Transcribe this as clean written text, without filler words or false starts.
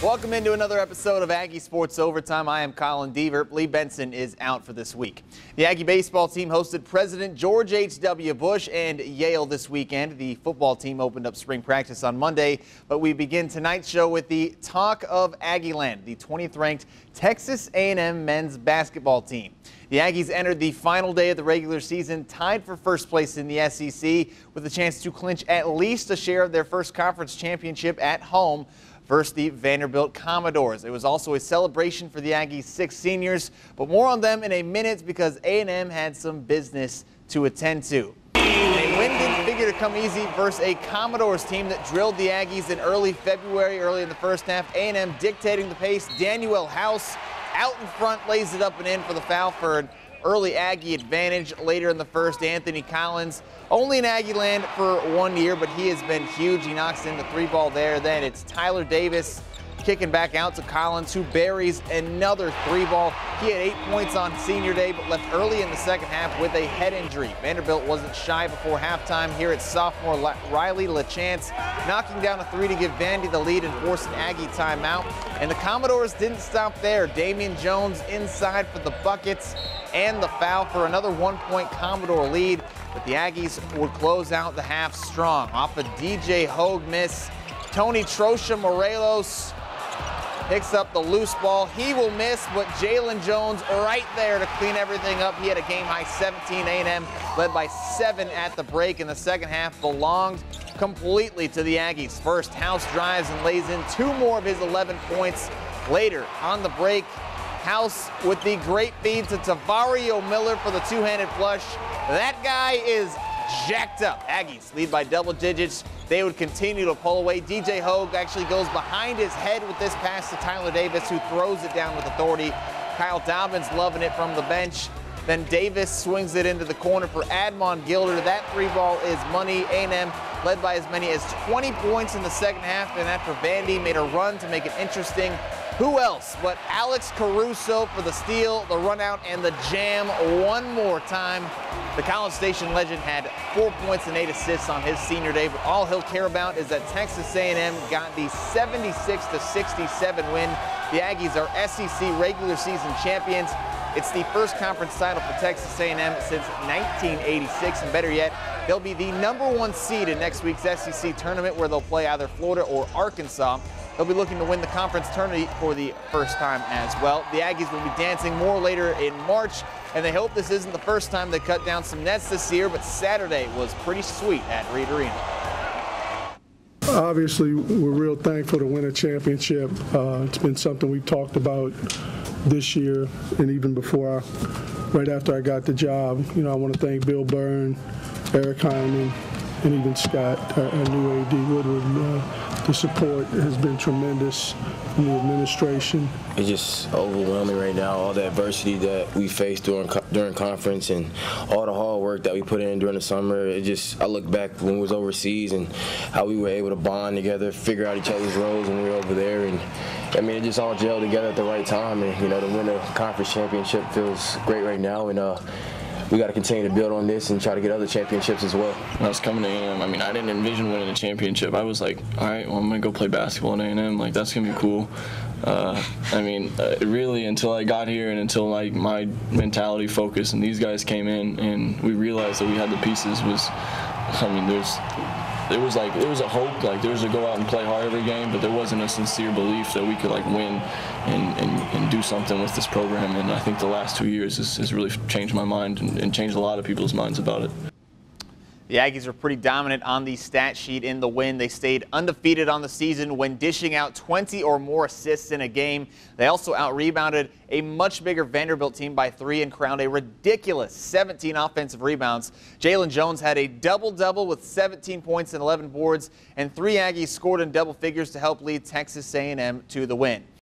Welcome into another episode of Aggie Sports Overtime. I am Colin Deaver. Lee Benson is out for this week. The Aggie baseball team hosted President George H.W. Bush and Yale this weekend. The football team opened up spring practice on Monday, but we begin tonight's show with the talk of Aggieland, the 20th ranked Texas A&M men's basketball team. The Aggies entered the final day of the regular season tied for first place in the SEC with a chance to clinch at least a share of their first conference championship at home versus the Vanderbilt Commodores. It was also a celebration for the Aggies' 6 seniors, but more on them in a minute because A&M had some business to attend to. A win didn't figure to come easy versus a Commodores team that drilled the Aggies in early February, early in the first half. A&M dictating the pace. Daniel House out in front, lays it up and in for the foul for an early Aggie advantage. Later in the first, Anthony Collins, only in Aggie land for 1 year, but he has been huge. He knocks in the 3-ball there. Then it's Tyler Davis kicking back out to Collins, who buries another 3-ball. He had 8 points on senior day, but left early in the second half with a head injury. Vanderbilt wasn't shy before halftime. Here it's sophomore Riley LaChance knocking down a 3 to give Vandy the lead and force an Aggie timeout. And the Commodores didn't stop there. Damian Jones inside for the buckets and the foul for another 1-point Commodore lead. But the Aggies would close out the half strong. Off a DJ Hogue miss, Tony Trosha Morelos picks up the loose ball. He will miss, but Jalen Jones right there to clean everything up. He had a game-high 17. A&M led by 7 at the break, and the second half belonged completely to the Aggies. First, House drives and lays in 2 more of his 11 points. Later, on the break, House with the great feed to Tavario Miller for the 2-handed flush. That guy is jacked up. Aggies lead by double digits. They would continue to pull away. DJ Hogue actually goes behind his head with this pass to Tyler Davis, who throws it down with authority. Kyle Dobbins loving it from the bench. Then Davis swings it into the corner for Admon Gilder. That 3-ball is money. A&M led by as many as 20 points in the second half, and after Vandy made a run to make it interesting, who else but Alex Caruso for the steal, the run out, and the jam one more time. The College Station legend had 4 points and 8 assists on his senior day, but all he'll care about is that Texas A&M got the 76-67 win. The Aggies are SEC regular season champions. It's the first conference title for Texas A&M since 1986, and better yet, they'll be the #1 seed in next week's SEC tournament, where they'll play either Florida or Arkansas. They'll be looking to win the conference tournament for the first time as well. The Aggies will be dancing more later in March, and they hope this isn't the first time they cut down some nets this year, but Saturday was pretty sweet at Reed Arena. Obviously, we're real thankful to win a championship. It's been something we've talked about this year and even before, right after I got the job. You know, I want to thank Bill Byrne, Eric Hyman, and even Scott, our new AD Woodward. The support has been tremendous from the administration. It's just overwhelming right now, all the adversity that we faced during conference and all the hard work that we put in during the summer. I look back when we was overseas and how we were able to bond together, figure out each other's roles when we were over there. And I mean, it just all gelled together at the right time. And, you know, to win a conference championship feels great right now. And we got to continue to build on this and try to get other championships as well. When I was coming to A&M, I mean, I didn't envision winning a championship. I was like, all right, well, I'm going to go play basketball at A&M. Like, that's going to be cool. Really, until I got here and until like my mentality focused and these guys came in and we realized that we had the pieces there was a hope, like there was a go out and play hard every game, but there wasn't a sincere belief that we could like win and do something with this program. And I think the last 2 years has really changed my mind and changed a lot of people's minds about it. The Aggies are pretty dominant on the stat sheet in the win. They stayed undefeated on the season when dishing out 20 or more assists in a game. They also out-rebounded a much bigger Vanderbilt team by 3 and crowned a ridiculous 17 offensive rebounds. Jalen Jones had a double-double with 17 points and 11 boards, and 3 Aggies scored in double figures to help lead Texas A&M to the win.